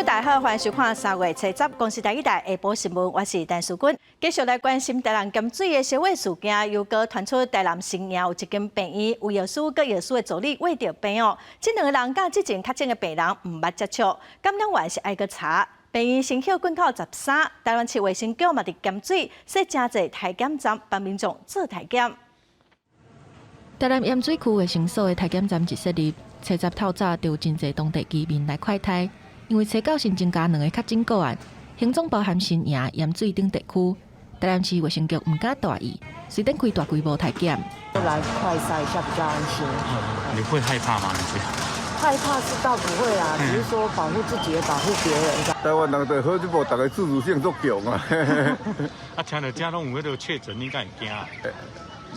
大家好，欢迎收看3月7日公视台1台下晡新闻，我是陈淑君。继续来关心台南咸水的烧毁事件，又搁传出台南新营有一间病院有药师搁药师的助理喂着病哦。这2个人甲之前确诊的病人唔捌接触，感染源是爱搁查。病院先后滚口13，台湾市卫生局嘛伫咸水设真侪体检站，帮民众做体检。台南盐水区卫生所的体检站一设立，7日透早就有真侪当地居民来快筛。因为查到新增加2个确诊个案，行踪包含新营、盐水等地区，台南市卫生局唔敢大意，随便开大规模体检。来快筛一下比较安心。你会害怕吗？害怕是倒不会啊，只是说保护自己也保护别人。台湾人对好，这部大家自主性足强啊。啊，听到这拢有迄个确诊，你敢会惊？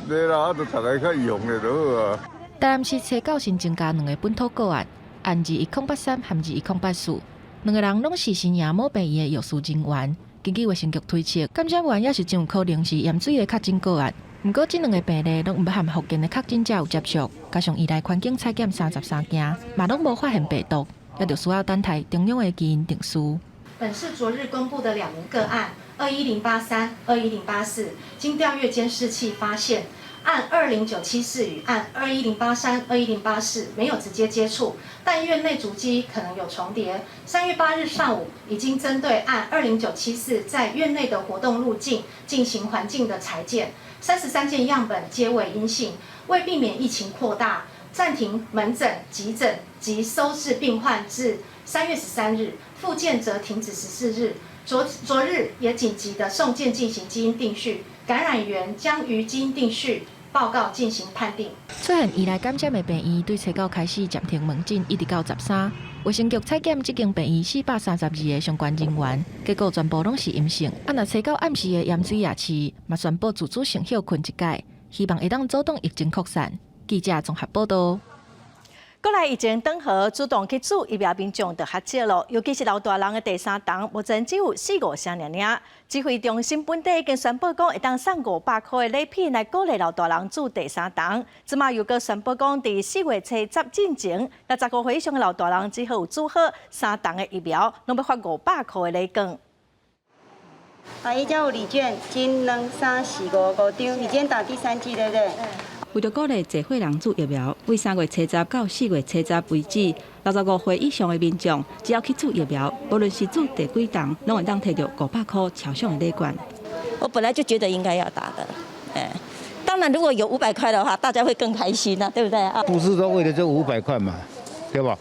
对啦，啊，就大家较用的就好啊。台南市查到新增加2个本土个案。案21083和21084，2个人拢是新营某病院的药师人员。根据卫生局推测，感染源也是真有可能是盐水的确诊个案。不过，这2个病例拢毋捌和福建的确诊者有接触，加上依赖环境采检33件，嘛拢无发现病毒，也就需要等待中央的基因定数。本市昨日公布的2名个案，21083、21084，经调阅监视器发现。按20974与按21083、21084没有直接接触，但院内足迹可能有重叠。3月8日上午，已经针对按20974在院内的活动路径进行环境的裁剪，33件样本皆为阴性。为避免疫情扩大，暂停门诊、急诊及收治病患至3月13日，复健则停止14日。昨日也紧急的送件进行基因定序，感染源将于基因定序报告进行判定。出现依赖感染的病院，对查到开始暂停门诊，一直到13。卫生局采检这间病院432个相关人员，结果全部拢是阴性。啊，若查到暗时的盐水夜市，嘛宣布自主性休困一届，希望会当阻挡疫情扩散。记者综合报道。国内疫情等候主动去注疫苗民众就较少咯，尤其是老大人的第3档，目前只有4-5箱尔。指挥中心本地已经宣布讲，会当送500块的礼品来鼓励老大人注第3档。即马又搁宣布讲，伫4月7日进前，65岁以上的老大人只好有注好3档的疫苗，拢要发500块的礼券。伊才有礼券，金2、3、4、5张，你今天打第3剂对不对？为着鼓励社会人注疫苗，为3月7日到4月7日为止，65岁以上的民众只要去注疫苗，无论是注第几档，拢会当摕到500块超赏的礼券。我本来就觉得应该要打的，当然如果有500块的话，大家会更开心对不对啊？不是说为了这500块嘛，对吧？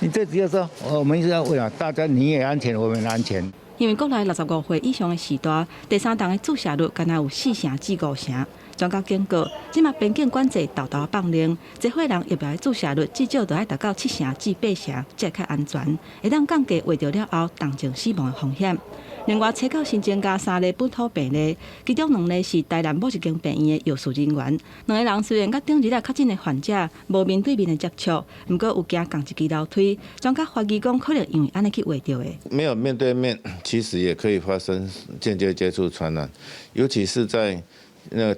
你最主要说，我们是要为了大家你也安全，我们也安全。因为国内65岁以上的时代，第3档的注射率敢若有4成至5成。专家警告，即马边境管制豆豆放零，这伙人疫苗的注射率至少要达到7成至8成，才较安全，会当降低患着了后重症死亡的风险。另外，查到新增加3例本土病例，其中2例是台南某一间病院的药师人员。2个人虽然甲顶一日确诊的患者无面对面的接触，不过有行共一支楼梯，专家怀疑讲可能因为安尼去画着的。没有面对面，其实也可以发生间接接触传染，尤其是在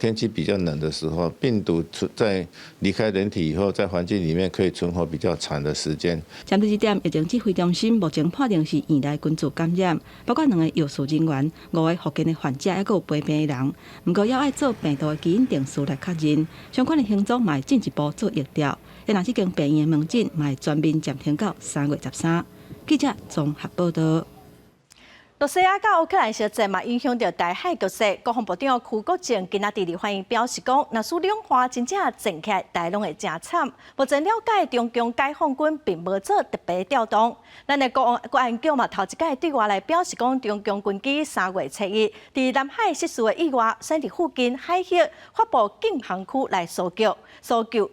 天气比较冷的时候，病毒在离开人体以后，在环境里面可以存活比较长的时间。针对这点，疫情指挥中心目前判定是院内群组感染，包括2个药师人员、5个福建的患者，还有陪病的人。不过，要爱做病毒的基因定数来确认，相关的行踪嘛会进一步做疫调。若这间病院的门诊嘛会全面暂停到3月13。记者综合报道。罗西亚甲乌克兰小战嘛，影响到台海局势。国防部长邱国正今仔日欢迎表示讲，若输两化真正战起来，台拢会真惨。目前了解，中共解放军并无做特别调动。咱的国安局嘛，头一届对外来表示讲，中共军机3月7日伫南海失事的意外，选伫附近海域发布禁航区来搜救。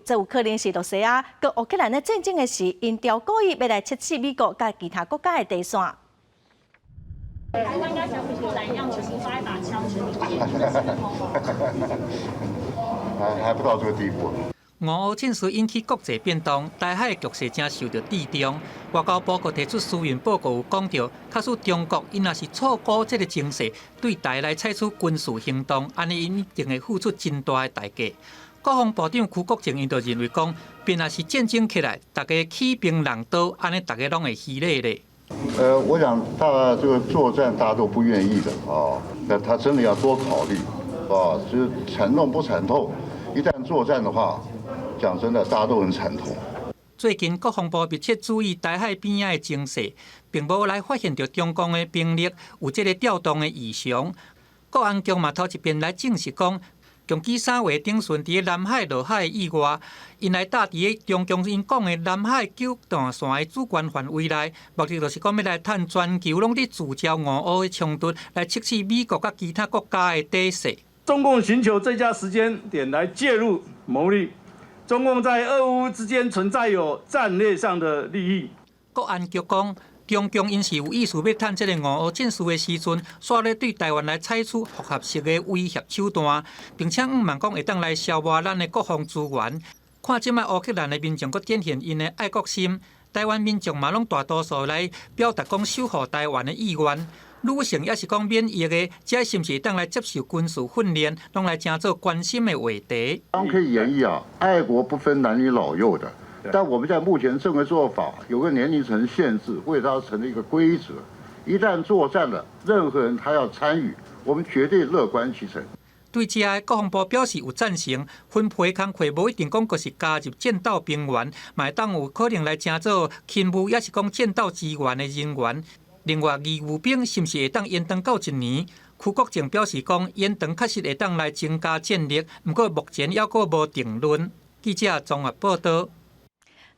这有可能是罗西亚跟乌克兰的战争的时，因调故意要来测试美国甲其他国家的地线。台湾应该像乌克兰一样，全部发一把枪，全民解还不到这个地步。俄乌战事引起国际变动，台海局势正受到制重。外交部阁提出私运报告，有讲到，假使中国因若是错估这个情势，对台来采取军事行动，安尼因一定会付出真大的代价。国防部长邱国正因就认为讲，变若是战争起来，大家起兵人多，安尼大家拢会嬉咧咧。我想这个作战大家都不愿意的啊，那他真的要多考虑啊，就是惨痛不惨痛？一旦作战的话，讲真的，大家都很惨痛。最近国防部密切注意台海边仔的情势，并无来发现到中共的兵力有这个调动的异常。国安局嘛头一遍来证实讲，共计3月顶旬伫南海落海以外，因来搭伫中共因讲的南海9段线的主权范围内，目的就是讲要来趁全球拢伫聚焦俄乌的冲突，来测试美国甲其他国家的底势。中共寻求最佳时间点来介入谋利。中共在俄乌之间存在有战略上的利益。国安局讲，中共因是有意思要趁这个俄乌战事的时阵，煞咧对台湾来采取复合式的威胁手段，并且望讲会当来消磨咱的国防资源。看即摆乌克兰的民众，佫展现因的爱国心，台湾民众嘛拢大多数来表达讲守护台湾的意愿。女性也是讲免疫的，这是不是当来接受军事训练，拢来真做关心的话题。当然可以演绎啊，爱国不分男女老幼的。但我们在目前正规做法有个年龄层限制，为它成立一个规则。一旦作战了，任何人他要参与，我们绝对乐观其成。对此，国防部表示有赞成，分配工课无一定讲就是加入战斗兵员，嘛会当有可能来真做勤务，也是讲战斗支援的人员。另外，义务兵是不是会当延长到1年？区国政表示讲，延长确实会当来增加战力，不过目前还阁无定论。记者综合报道。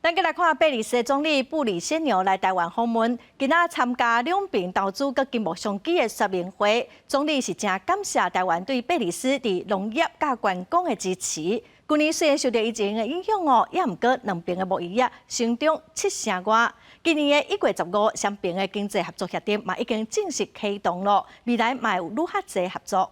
咱再来看贝里斯总理布里谢牛来台湾访问，今仔参加两边投资佮金木相机的说明会。总理是真感谢台湾对贝里斯伫农业佮观光的支持。去年虽然受到疫情的影响也毋过两边的贸易业成长7成外。今年的1月15日，双边的经济合作协定嘛已经正式启动了，未来嘛有愈较侪合作。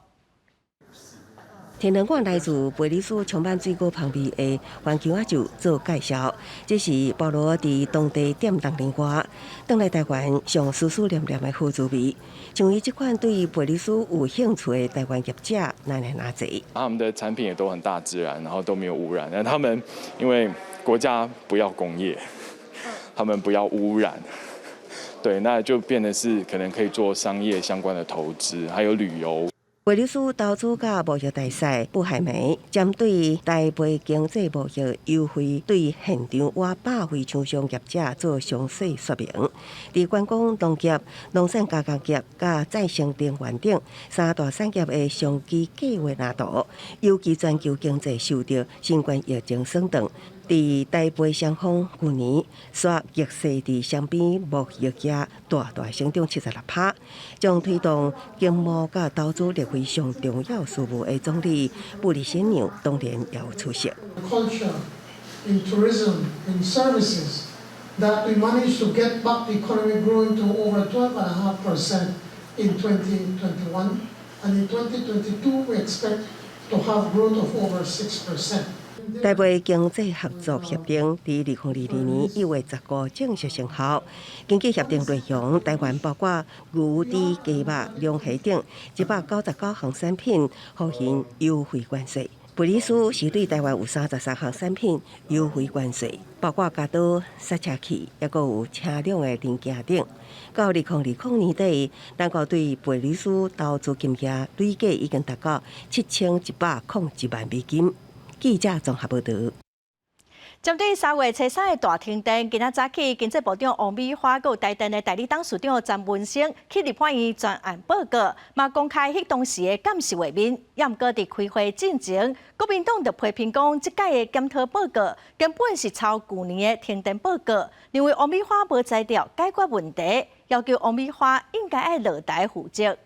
天然馆来自贝里斯冲板水果旁边的环球酒做介绍，这是保罗伫当地点当年瓜，返来台湾上丝丝黏黏的好滋味。像伊这款对贝里斯有兴趣的台湾业者，哪侪？他们的产品也都很大自然，然后都没有污染。那他们因为国家不要工业，他们不要污染，对，那就变得是可能可以做商业相关的投资，还有旅游。贝里斯投资甲贸易大使布海梅针对台北经济贸易优惠，对现场约100位厂商业者做详细说明。伫观光、农业、农产加工业、甲再生能源等3大产业的长期计划蓝图，尤其全球经济受到新冠疫情损长。伫台北双方去年刷逆势伫双边贸易额大成长76%，将推动经贸甲投资列为上重要事务的总理布里谢牛当然也有出席。Culture, in tourism, in services, that we managed to get back the economy growing to over 12.5% in 2021, and in 2022 we expect to have growth of over 6%. 台北经济合作协定伫2022年1月15日正式生效。根据协定内容，台湾包括牛、猪、鸡肉、龙虾等199项产品获行优惠关税。贝里斯是对台湾有33项产品优惠关税，包括加刀、刹车器，也阁有车辆的零件等。到2020年底，咱国对贝里斯投资金额累计已经达到7101万美金。记者综合报道。针对3月初3的大停电，今仔早起，经济部长王美花佮台电的代理董事长詹文生去立法院专案报告，嘛公开迄当时的感受画面。也毋过伫开会进前，国民党就批评讲，即届的检讨报告根本是抄去年的停电报告，认为王美花无在调解决问题，要求王美花应该要落台负责。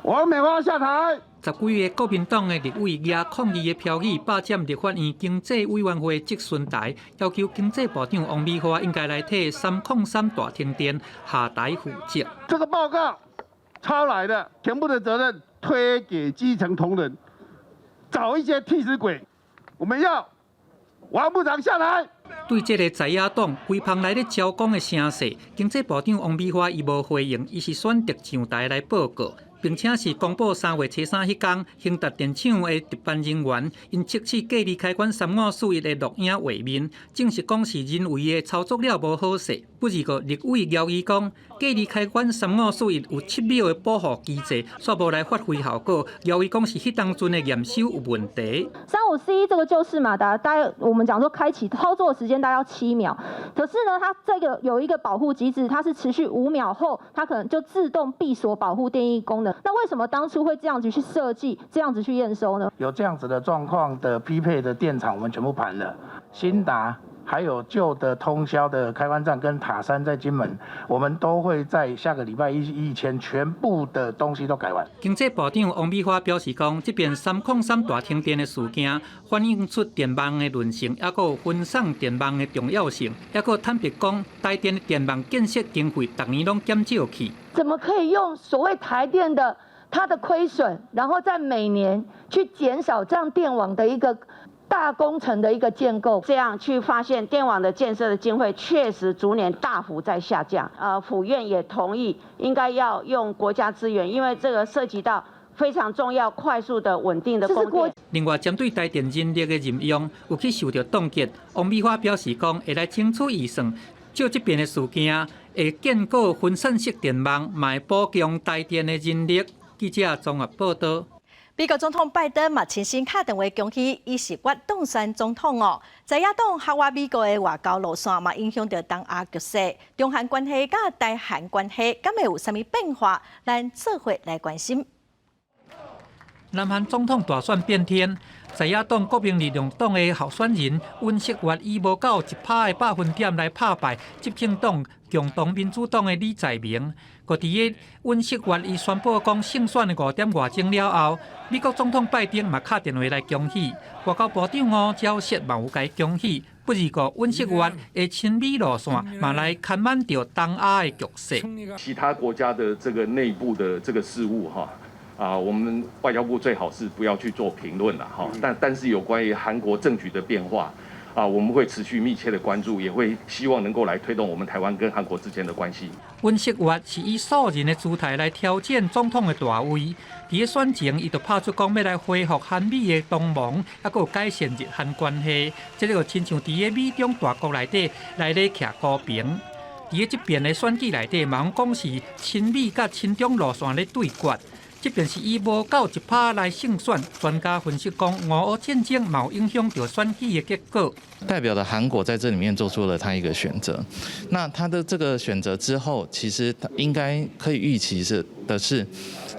王美花下台。10几位国民党的立委举抗议的标语，霸占立法院经济委员会质询台，要求经济部长王美花应该来替303大停电下台负责。这个报告抄来的，全部的责任推给基层同仁，找一些替死鬼。我们要王部长下台。对这个在野党规旁来咧招讲的声势，经济部长王美花伊无回应，伊是选择上台来报告。并且是公布3月初3迄天，兴达电厂的值班人员因测试隔离开关351的录影画面，证实讲是人为的操作了无好势。不二个立委姚仪讲，隔离开关351有7秒的保护机制，煞无来发挥效果。姚仪讲是迄当阵的验收有问题。35C 这个就是马达，大概我们讲说开启操作时间大概要7秒，可是呢，它这个有一个保护机制，它是持续5秒后，它可能就自动闭锁保护电翼功能。那为什么当初会这样子去设计，这样子去验收呢？有这样子的状况的匹配的电厂，我们全部盘了，新达。还有旧的通宵的开关站跟塔山在金门，我们都会在下个礼拜一前全部的东西都改完。经济部长王美花表示讲，这边303大停电的事件，反映出电网的韧性，也有分散电网的重要性，也有坦白讲，台电的电网建设经费逐年拢减少去。怎么可以用所谓台电的它的亏损，然后在每年去减少这样电网的一个大工程的一个建构，这样去发现电网的建设的经费确实逐年大幅在下降。府院也同意应该要用国家资源，因为这个涉及到非常重要、快速的、稳定的供电。另外，针对台电人力的任用有去受到冻结，王美花表示讲会来清楚预算，就这边的事件会建构分散式电网，卖补强台电的人力。记者综合报道。美国总统拜登嘛亲身打电话恭喜伊是我当选总统哦。在野党合我美国的外交路线嘛影响到东亚局势，中韩关系甲台韩关系敢会有啥物变化？咱做伙来关心。南韩总统大选变天，在野党国民力量党的候选人尹锡悦以无够1%的百分点来打败执政党共同民主党的李在明。搁伫个尹锡悦伊宣布讲胜选的5点外钟了后，美国总统拜登嘛打电话来恭喜，外交部长吴钊燮嘛有甲伊恭喜。不二个尹锡悦的亲美路线嘛来牵挽着东亚的局势。其他国家的这个内部的这个事务我们外交部最好是不要去做评论了哈。但是有关于韩国政局的变化我们会持续密切的关注，也会希望能够来推动我们台湾跟韩国之间的关系。尹锡悦是以素人的姿态来挑战总统的大位，伫个选前伊就拍出讲要来恢复韩美的同盟，还有改善日韩关系，这就亲像伫个美中大国内底来咧徛高平。伫个这边的选举内底，嘛讲是亲美甲亲中路线咧对决。这边是以无够1%来胜选，专家分析讲，俄乌战争嘛有影响到选举的结果。代表的韩国在这里面做出了他一个选择，那他的这个选择之后，其实他应该可以预期的是，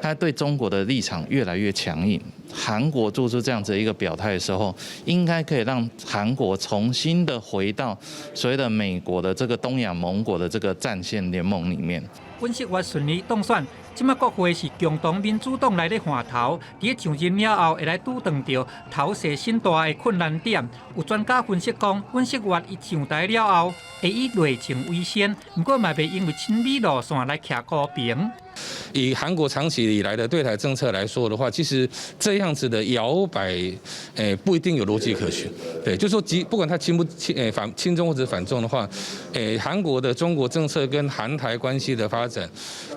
他对中国的立场越来越强硬。韩国做出这样子一个表态的时候，应该可以让韩国重新的回到所谓的美国的这个东亚盟国的这个战线联盟里面。尹锡悦顺利当选，即马国会是共同民主党来咧换头，伫个上任了后会来拄撞到头势新大的困难点。有专家分析讲，尹锡悦伊上台了后，会以内情为先，不过嘛袂因为亲美路线来徛高平。以韩国长期以来的对台政策来说的话，其实这样子的摇摆，不一定有逻辑可循。对，就说不管他亲中或者反中的话，韩国的中国政策跟韩台关系的发展，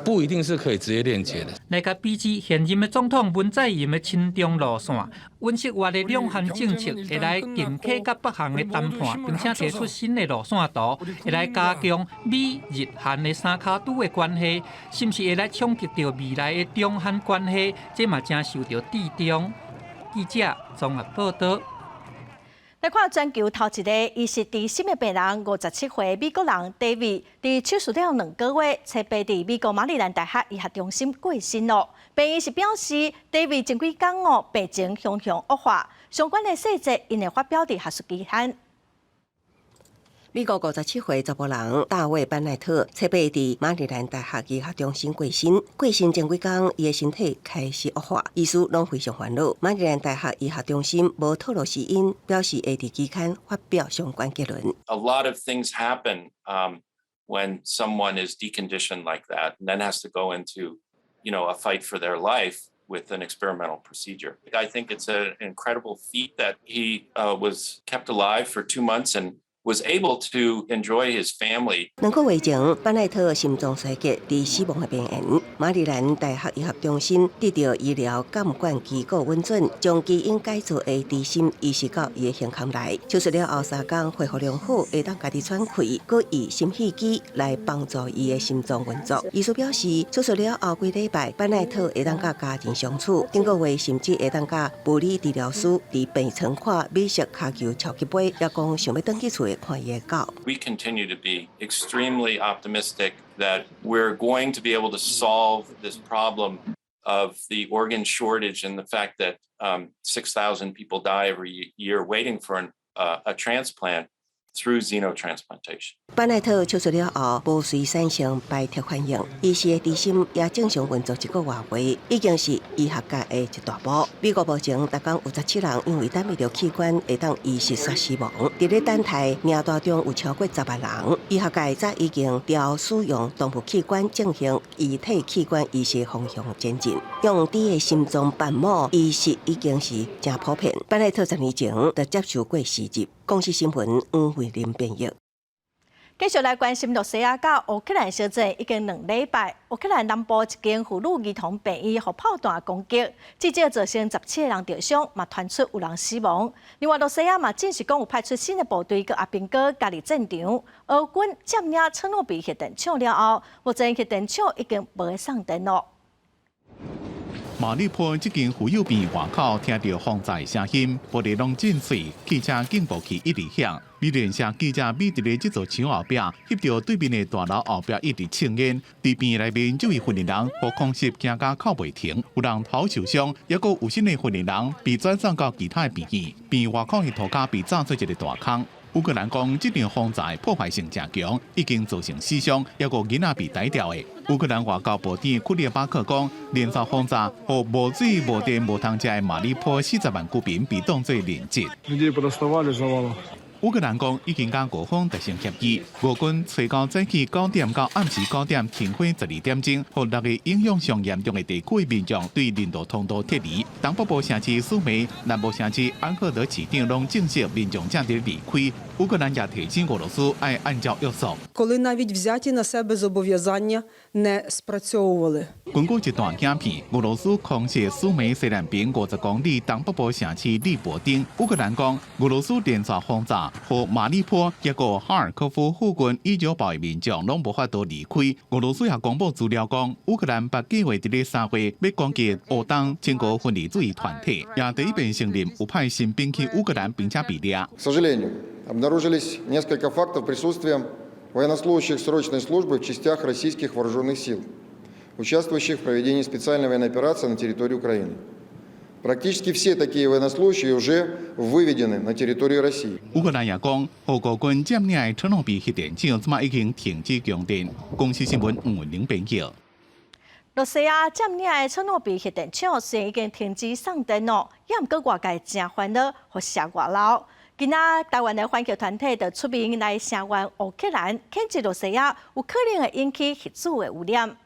不一定是可以直接链接的。来甲比之现任的总统文在寅的亲中路线，尹锡悦的两韩政策会来近期甲北韩的谈判，并且提出新的路线图，会来加强美日韩的三脚督的关系，是不是会来冲击到未来的中韩关系？这嘛正受到注重。记者综合报道。来看全球头一个伊是伫心的病人，57岁美国人 David， 伫手术了2个月，才被伫美国马里兰大学医学中心过身咯。病医是表示 ，David 前几天病情向恶化，相关的细节因会发表伫学术期刊。美国57岁查甫人大卫班奈特，测被伫马里兰大学医学中心过身。过身前几天，伊的身体开始恶化，医师拢非常烦恼。马里兰大学医学中心无透露死因，表示会伫期刊发表相关结论。A lot of things happen when someone is deconditioned like that, and then has to go into, a fight for their life with an experimental procedure. I think it's an incredible feat that he was kept alive for 2 months and was able to enjoy his family. 2个月前，班奈特心脏衰竭，伫死亡的边缘。马里兰大学医学中心得到医疗监管机构允准，将基因改造的猪心移植到伊的胸腔内。手术了后3天恢复良好，会当家己喘气，搁以心肺机来帮助伊的心脏运作。医师表示，手术了后几礼拜，班奈特会当甲家人相处，顶个月甚至会当甲物理治疗师伫病床看美式骹球超级杯，也讲想要转去厝看伊的狗。We continue to be extremely optimistic that we're going to be able to solve this problem of the organ shortage and the fact that 6,000 people die every year waiting for a transplant through xenotransplantation. 班奈特手术了后，无随产生排斥反应，医师的猪心也正常运作1个月，已经是医学界的一大步。美国目前每天有17人因为等不着器官会当移植煞死亡，伫咧等待名单中有超过10万人。医学界早已经朝使用动物器官进行遗体器官移植方向前进，用猪的心脏瓣膜移植已经是真普遍。班奈特10年前就接受过施入。公司新闻黄慧玲编译。继续来关心，罗西亚甲乌克兰小战已经2礼拜，乌克兰南部一间妇女儿童病院被炮弹攻击，至少造成17个人受伤，嘛传出有人死亡。另外，罗西亚嘛证实讲有派出新的部队，佮阿兵哥加入战场。俄军占领切诺比核电厂了后，目前核电厂已经无送电了。马里坡这间妇幼病外口听到轰炸声音，玻璃拢震碎，汽车警报器一直响。美联社记者美伫咧这座厂后壁，翕到对面的大楼后壁一直呛烟，伫边内面就有训练人被空袭惊甲靠袂停，有人头受伤，也佫有新的训练人被转送到其他的病院。病外口的涂骹被炸出一个大坑。乌克兰讲，这场轰炸破坏性真强，已经造成死伤，也有囡仔被逮掉的。乌克兰外交部长库列巴克讲，连续轰炸，和无水、无电、无通食的马里坡40万居民被当作连接。乌克兰讲已经甲俄方达成协议，俄军找到早起9点到暗时9点停火12点钟，和6个影响上严重的地区民众对人道通道撤离。东北部城市苏梅、南部城市安赫德市长拢证实民众正在离开。乌克兰也提醒俄罗斯要按照约束。Коли навіть взяті на себе зобов'язання не спрацьовували。根据一段影片，俄罗斯空袭苏梅西南边50公里东北部城市利伯丁。乌克兰讲，俄罗斯连续轰炸。和马里坡一个哈尔科夫附近伊久堡的民众拢无法度离开。俄罗斯也公布资料讲，乌克兰把计划伫咧3月要攻击俄东亲俄分离主义团体，也第一遍承认有派新兵去乌克兰并且被掠。К сожалению, обнаружились несколько фактов присутствия военнослужащих срочной службы в частях российских вооруженных сил, участвующих в проведении специальной военной операции на территории Украины. Практически все такие военнослужащие уже выведены на территорию России. 乌克兰也讲，俄国军占领的切诺比核电厂，即马已经停止供电。公司新闻黄文玲编译。罗西亚占领的切诺比核电厂虽然已经停止送电了，也毋过外界真烦恼和社外闹。今仔台湾的环球团体就出面来声援乌克兰，谴责罗西亚有可能会引起核子的污染。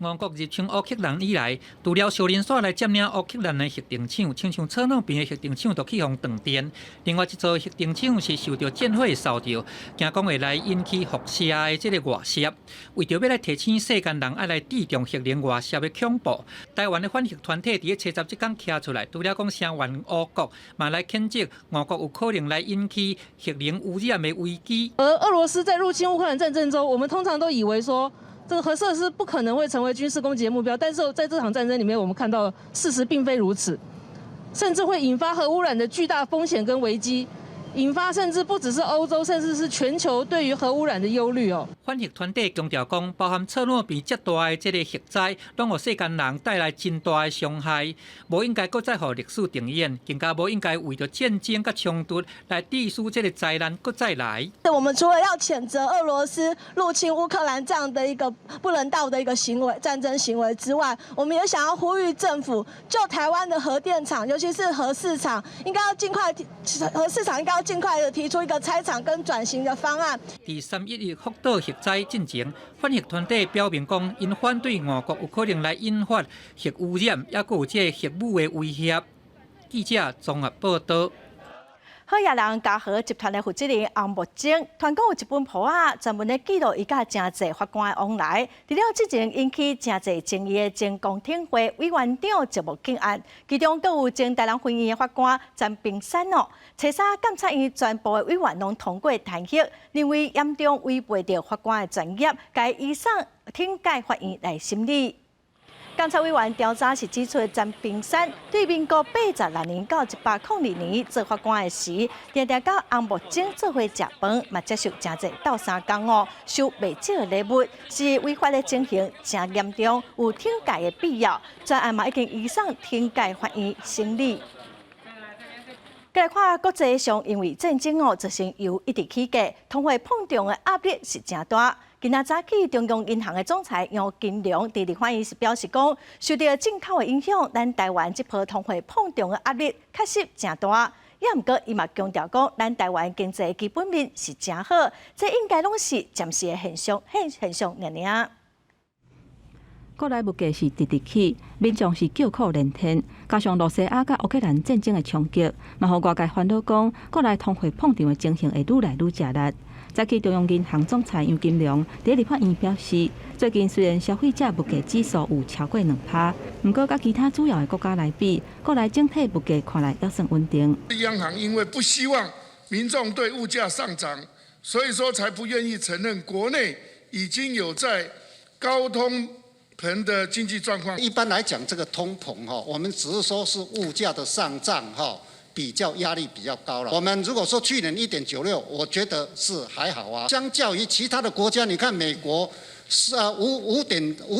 俄国入侵乌克兰以来，除了小连锁来占领乌克兰的核电厂，亲像切诺比的核电厂都起互断电。另外一座核电厂是受到战火烧着，惊讲会来引起辐射的这个外泄。为着要来提醒世间人爱来注重核能外泄的恐怖，台湾的反核团体伫七十这天站出来，除了讲声援俄国，嘛来谴责俄国有可能来引起核能污染的危机。而俄罗斯在入侵乌克兰战争中，我们通常都以为说，这个核设施不可能会成为军事攻击的目标，但是在这场战争里面，我们看到事实并非如此，甚至会引发核污染的巨大风险跟危机，引发甚至不只是欧洲，甚至是全球对于核污染的忧虑哦。反核团体强调讲，包含切诺比这大的这个核灾，拢互世间人带来真大的伤害，无应该搁再互历史重演，更加无应该为着战争甲冲突来致使这个灾难搁再来。我们除了要谴责俄罗斯入侵乌克兰这样的一个不人道的一个行为、战争行为之外，我们也想要呼吁政府，就台湾的核电厂，尤其是核四厂，应该要尽快的提出一个拆厂跟转型的方案。第311福岛核灾进前，反核团体表明讲，因反对俄国有可能来引发核污染，也有这核武的威胁。记者综合报道。好野人嘉禾集团的负责人洪木晶，团讲有一本簿仔，专门咧记录伊甲真侪法官的往来。除了之前引起真侪争议的前公听会委员长职务警案，其中阁有前台南分院的法官詹冰山哦，查查监察院全部的委员拢通过弹劾，认为严重违背着法官的专业，该移送庭改法院来审理。监察委员调查是指出，詹冰山对民国86年到1802年做法官的时，常常甲洪木晶做伙食饭，嘛接受真侪斗相共哦，收袂少的礼物，是违法的情形，真严重，有庭改的必要。专案嘛已经移送庭改法院审理。再来看国际上，因为战争哦造成油一直起价，通货膨胀的压力是真大。今仔早起，中央银行的总裁杨金龙伫立法院时表示讲，受到进口的影响，咱台湾这波通货膨胀的压力确实真大。也毋过，伊嘛强调讲，咱台湾经济基本面是真好，这应该拢是暂时的现象尔。国内物价是直直起，民众是叫苦连天，加上罗西亚甲乌克兰战争的冲击，嘛互外界烦恼讲，国内通货膨胀的情形会愈来愈吃力。早起中央银行总裁杨金龙伫立法院表示，最近虽然消费者物价指数有超过2%，不过甲其他主要的国家来比，国内整体物价看来还算稳定。央行因为不希望民众对物价上涨，所以说才不愿意承认国内已经有在高通膨的经济状况。一般来讲，这个通膨我们只是说是物价的上涨比较压力比较高了。我们如果说去年1.96，我觉得是还好啊。相较于其他的国家，你看美国是5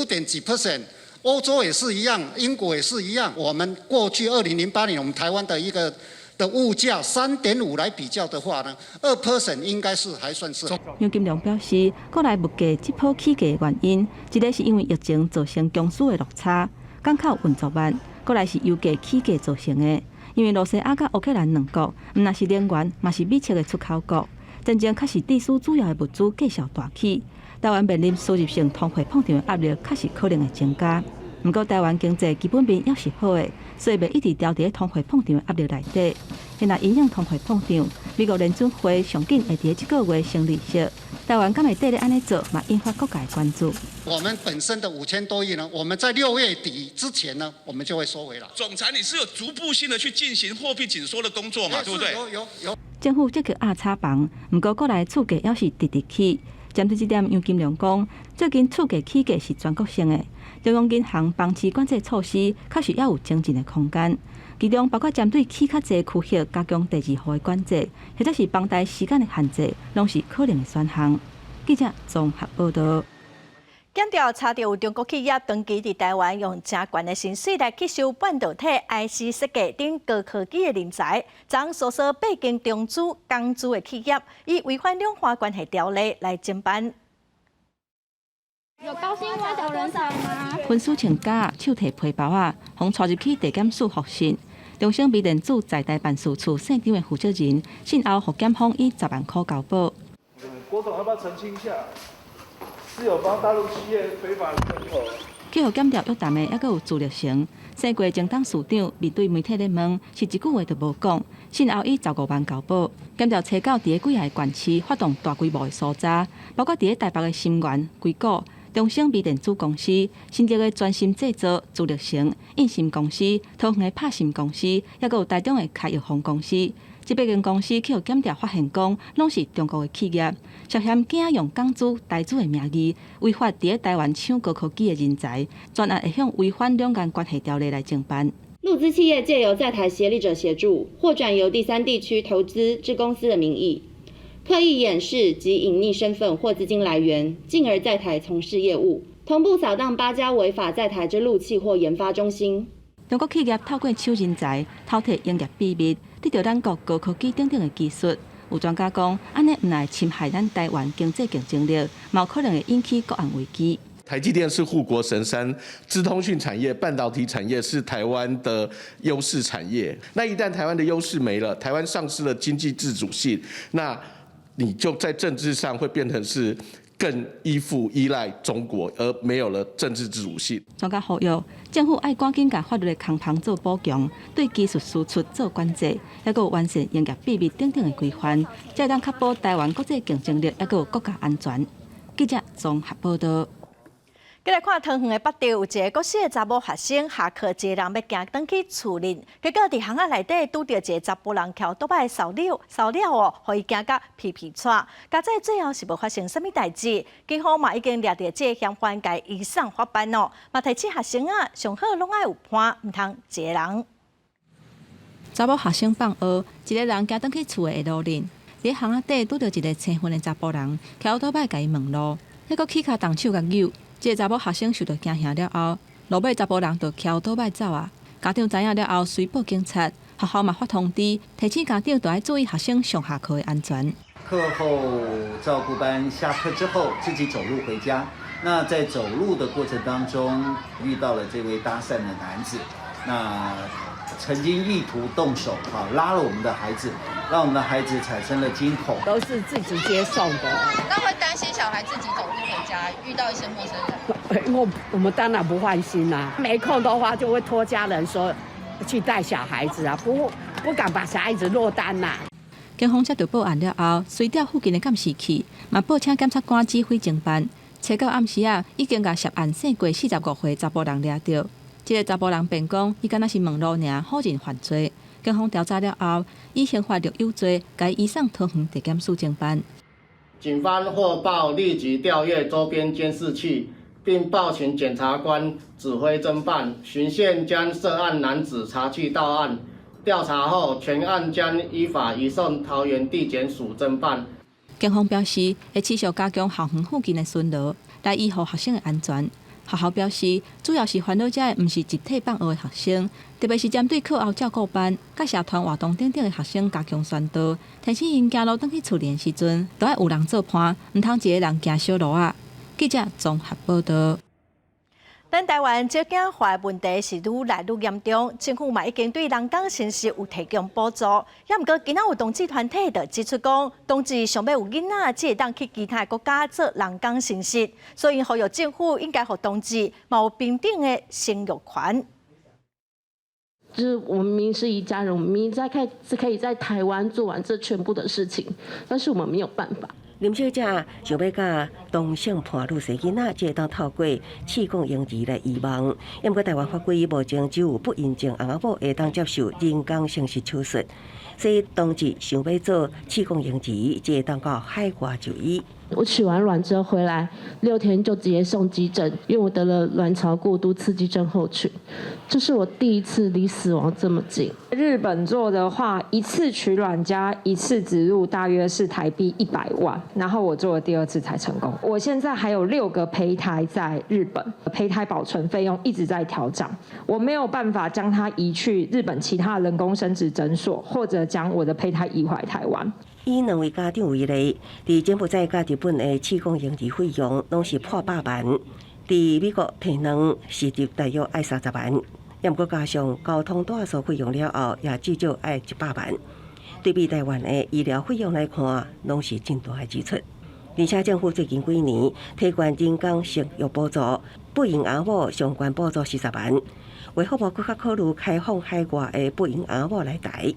点几%，欧洲也是一样，英国也是一样。我们过去2008年，我们台湾的一个的物价3.5来比较的话呢，2% 应该是还算是。杨金龙表示，国内物价这波起价的原因，一个是因为疫情造成供需的落差，港口运作慢；过来是油价起价造成的。因为罗西亚甲乌克兰两国，毋但是能源，嘛是米切的出口国，战争确实致使主要的物资价数大起。台湾面临输入性通货膨胀的压力，确实可能会增加。不过，台湾经济基本面也是好的，所以袂一直掉伫通货膨胀的压力内底。现在因应通货膨胀，美国联准会上紧会伫这个月升利息。台湾敢会得咧安尼做，嘛引发各界关注。我们本身的5000多亿呢，我们在6月底之前呢，我们就会收回了。总裁，你是有逐步性的去进行货币紧缩的工作嘛？对不对？有。政府积极压差房，不过国内厝价也是直直起。针对这点，杨金龙讲，最近厝价起价是全国性的，中央银行防治管制措施确实也有精进的空间。其中包括针对起较济区域加强第2号的管制，或者是房贷时间的限制，拢是可能的选项。记者综合报道。检调查到有中国企业长期伫台湾用真悬的薪水来吸收半导体、IC 设计等高科技的人才，将搜索北京中资、港资的企业，以违反两岸关系条例来侦办。有高薪挖角人才吗？分数穿假，手提皮包啊，互带入去地检署复审。中兴微电子在台办事处现场的负责人，信后互检方以10万块交保。郭总要不要澄清一下？是有帮大陆企业非法进口。去互检调约谈的，还佫有朱立成。生过前党市长面对媒体咧问，是一句话都无讲。信后以15万交保。检调查到伫几个县市发动大规模的搜查，包括伫台北的新园、硅谷。中兴微电子公司、新竹的专心制作、朱立成、印芯公司、桃园的拍芯公司，也有台中的开药房公司。这8间公司去互检调发现讲，拢是中国的企业，涉嫌假用港资、台资的名义，违法伫台湾抢高科技的人才，专案会向违反两岸关系条例来侦办。陆资企业借由在台协力者协助，或转由第3地区投资至公司的名义。刻意掩饰及隐匿身份或资金来源，进而在台从事业务，同步扫荡8家违法在台之陆企或研发中心。中国企业透过抢人才、偷摕营业秘密，得到咱国高科技等等的技术。有专家讲，安尼唔来侵害咱台湾经济竞争力，嘛有可能会引起国安危机。台积电是护国神山，资通讯产业、半导体产业是台湾的优势产业。那一旦台湾的优势没了，台湾丧失了经济自主性，那你就在政治上会变成是更依赖中国，而没有了政治自主性。专家呼吁政府爱赶紧把法律的空棚做补强，对技术输出做管制，还有完善营业秘密等等的规范，才当确保台湾国际竞争力，还有国家安全。记者综合报道。再来看桃园的北调，有一个国小的查某学生下课，一个人要行转去厝里，结果伫巷仔内底拄到一个查甫人翘倒摆扫了哦，互伊惊甲皮喘。加在最后是无发生什么代志，警方嘛已经抓到这个嫌犯，甲移送法办哦。嘛提醒学生啊，上好拢爱有伴，唔通一个人。查某学生放学，一个人行转去厝的路面，伫巷仔底拄到一个青婚的查甫人翘倒摆甲伊问路，迄个起骹动手甲扭。这个查某学生受到惊吓了后，落尾查甫人就翘倒摆走啊。家长知影了后，随报警察，学校嘛发通知，提醒家长都要注意学生上下课的安全。课后照顾班下课之后，自己走路回家。那在走路的过程当中，遇到了这位搭讪的男子，那曾经意图动手拉了我们的孩子，让我们的孩子产生了惊恐。都是自己接送的。那会担心小孩自己走路回家遇到一些陌生人？我们当然不放心啦，没空的话就会托家人说去带小孩子啊，不敢把小孩子落单啦。警方接到报案了后，随调附近的监视器，嘛报请检察官指挥侦办。查到暗时啊，已经甲涉案姓过45岁查甫人抓到。这个查甫人辩讲，伊敢若是问路尔，否认犯罪。警方调查了后，以刑法6有罪，该移送桃园地检署侦办。警方获报，立即调阅周边监视器，并报请检察官指挥侦办。巡线将涉案男子查缉到案，调查后全案将依法移送桃园地检署侦办。警方表示，会持续加强校园附近的巡逻，来维护学生的安全。学校表示，主要是烦恼者的，毋是集体放学的学生，特别是针对课后照顾班、甲社团活动等等的学生加强宣导，提醒因行路转去厝里的时阵，都要有人做伴，毋通一个人行小路啊。记者综合报道。咱台湾少子化的问题是愈来愈严重，政府嘛已经对人工生殖有提供补助，也毋过今仔有同志团体就指出讲，同志想要有囡仔，只会当去其他国家做人工生殖，所以呼吁政府应该互同志嘛有平等的生育权。就是我们明明是一家人，我们明明可以在台湾做完这全部的事情，但是我们没有办法。林小姐想要甲同性伴侣生囡仔，只会当透过试管婴儿来遗忘。因过台湾法规目前只有不孕症翁仔某会当接受人工生殖手术，所以同志想要做试管婴儿，只会当到海外就医。我取完卵之后回来6天就直接送急诊，因为我得了卵巢过度刺激症候群，这是我第一次离死亡这么近。日本做的话，一次取卵加一次植入大约是台币100万，然后我做了第2次才成功。我现在还有6个胚胎在日本，胚胎保存费用一直在调涨，我没有办法将它移去日本其他人工生殖诊所，或者将我的胚胎移回台湾。以2位家长为例，伫柬埔寨甲日本的试管婴儿费用拢是破100万，伫美国提卵是大约爱30万，也毋过加上交通住宿费用了后，也至少爱100万。对比台湾的医疗费用来看，拢是真大的支出。而且政府最近几年提悬人工生育补助，不孕翁某相关补助40万，为何无搁较考虑开放海外的不孕翁某来台？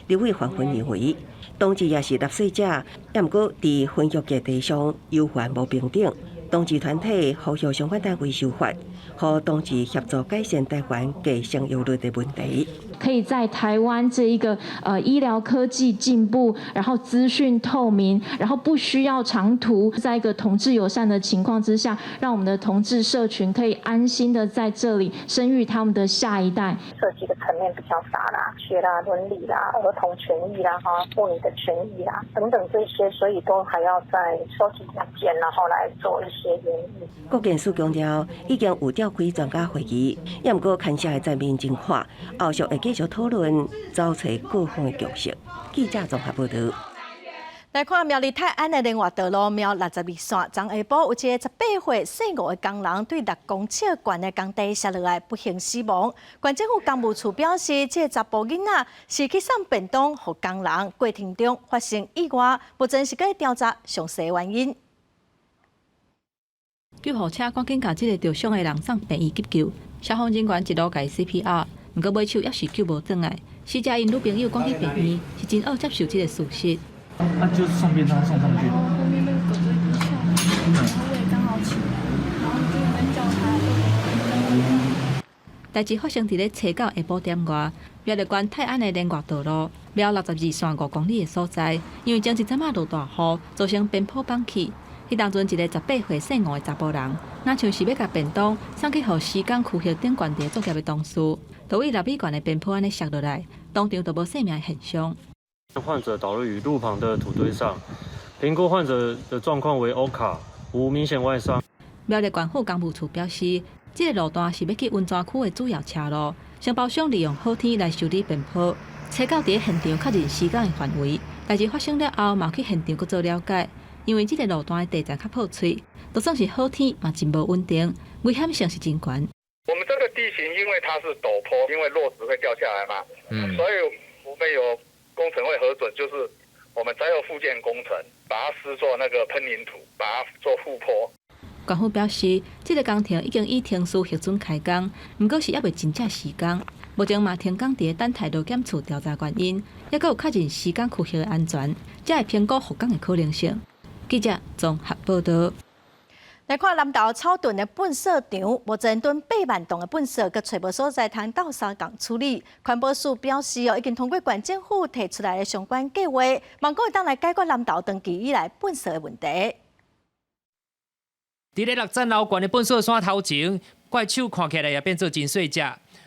立委范云认为，同志也是纳税者，也毋过伫婚育议题上优还无平等。同志团体呼吁相关单位修法，和同志协助改善台湾低生育率的问题。可以在台湾这一个医疗科技进步，然后资讯透明，然后不需要长途，在一个同志友善的情况之下，让我们的同志社群可以安心的在这里生育他们的下一代。涉及的层面比较杂啦，学啦、伦理啦、儿童权益啦、妇女的权益啦等等这些，所以都还要再收集意见，然后来做一些研议。国健署强调，已经有召开专家会议，也毋过牵涉的层面真宽，后续会继续讨论，找找各方的共识。记者综合报道。来看苗栗泰安的另外道路苗62线，昨下晡有一个18岁姓吴的工人对6公尺悬的工地摔落来，不幸死亡。县政府公务处表示，这查甫囡仔是去送便当给工人，过程中发生意外，目前是在调查详细原因。救护车赶紧把这个受伤的人送病院急救，消防人员一路给 CPR， 不过尾手也是救无转来。死者因女朋友赶去病院，是真恶接受这个事实。就是送便当送上去。后面那个狗狗一下，然后我也刚好起来，然后就跟叫他。代志发生伫咧车到下晡点外，苗栗县泰安的连外道路，苗62线5公里的所在，因为前一阵仔落大雨，造成边坡崩起。迄当阵一个18岁姓吴的查甫人，若像是要甲便当送去互西港区域顶管地作业的同事，就为立美馆的边坡安尼摔落来，当场就无生命现象。患者倒入于路旁的土堆上，评估患者的状况为欧卡，无明显外伤。苗栗县府公务处表示，这个路段是要去温泉区的主要车路，承包商利用好天来修理边坡，车到伫现场确认施工的范围。代志发生了后，嘛去现场去做了解，因为这个路段的地层较破碎，就算是好天嘛真无稳定，危险性是真悬。我们这个地形因为它是陡坡，因为落石会掉下来嘛，所以我们有工程会核准，就是我们再有复建工程，把它施作那个喷淋土，把它做护坡。县府表示，这个工程已经以停尸核准开工，不过是还未真正施工。目前嘛停工伫等待路检处调查原因，也佫有确认施工区域的安全，才会评估复工的可能性。记者综合报道。来看南投草屯的粪扫场，目前吨8万吨的粪扫，佮找无所在通斗相共处理。环保署表示已经通过县政府提出来的相关计划，望讲会当来解决南投长期以来粪扫的问题。伫咧6站楼悬的粪扫山头前，怪手看起来也变做真细只。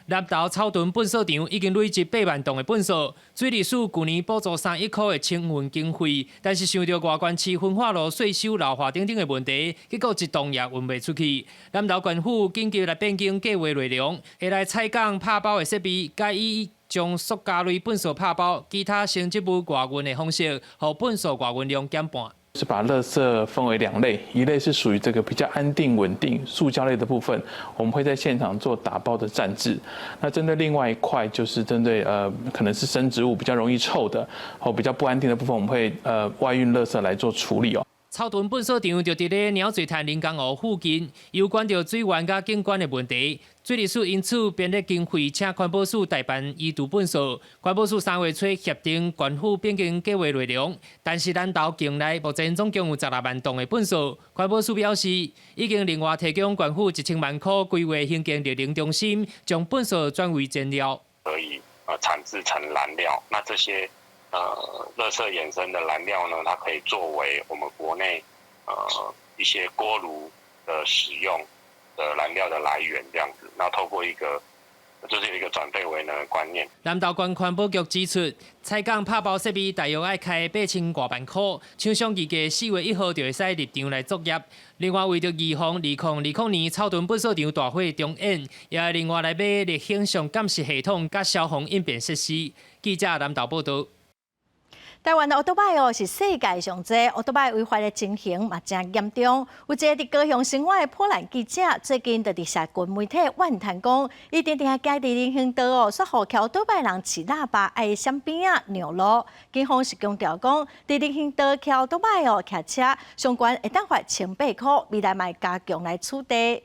南投草屯粪扫场已经累积8万吨的粪扫，水利署去年补助3亿块的清运经费，但是想到外关市分化路税收老化等等的问题，结果一动也运袂出去。南投县府紧急来变更计划内容，下来采购拍包的设备，改以将塑胶类粪扫拍包，其他性质物外运的方式，互粪扫外运量减半。是把垃圾分为2类，一类是属于这个比较安定稳定塑胶类的部分，我们会在现场做打包的站置。那针对另外一块，就是针对可能是生植物比较容易臭的或比较不安定的部分，我们会外运垃圾来做处理哦。草屯粪扫场就伫咧鸟水潭人工湖附近，有关着水源甲景观的问题，水利署因此编列经费，请环保署代办移除粪扫。环保署3月初协定县府变更计划内容，但是南投境内目前总共有16万吨的粪扫。环保署表示，已经另外提供县府1000万块规划兴建热能中心，将粪扫转为燃料，可以产制成燃料。那这些垃圾衍生的燃料呢，它可以作为我们国内一些锅炉的使用的燃料的来源，这样子。那透过一个转废为能的观念。南投县环保局指出，采购拍包设备大约要开8000多万块，厂商预计4月1号就会使入场来作业。另外，为着预防2020年草屯粪扫场大火重演，也会另外来买热影像监视系统甲消防应变设施。记者南投报道。台湾的奥多拜是世界上侪奥多拜违法的情形嘛真严重。有一个伫高雄生活的波兰记者，最近就伫社群媒体怨叹讲，伊常常家伫人行道说互骑奥多拜人饲喇叭爱闪边仔绕路。警方是强调讲，伫人行道骑奥多拜骑车，相关会当罚1800块，未来嘛加强来处理。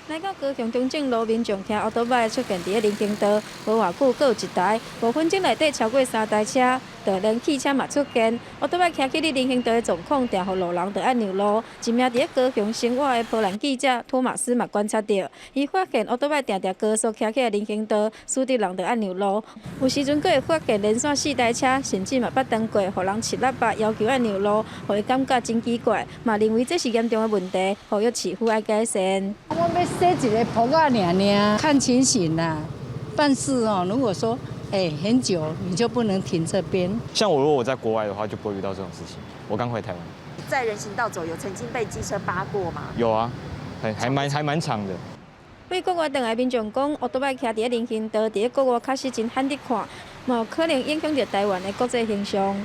来到高雄中正路，民众骑奥多拜出现伫个人行道，无偌久，佫有一台5分钟内底超过3台车，就连汽车嘛出现。奥多拜骑去人行道的状况，定互路人就按让路。一名伫个高雄生活的波兰记者托马斯嘛观察到，伊发现奥多拜定高速骑去人行道，使得人就按让路。有时阵佫会发现连续4台车，甚至嘛捌当过，互人饲喇叭要求按让路，互伊感觉真奇怪，嘛认为这是严重的问题，呼吁市府爱改善。设一个坡啊，看情形啦。但是如果说很久，你就不能停这边。像我如果我在国外的话，就不会遇到这种事情。我刚回台湾，在人行道走有曾经被机车扒过吗？有啊，还蛮长的。为国外回来民众讲，奥多拜骑伫人行道，伫国外确实真罕得看，嘛有可能影响到台湾的国际形象。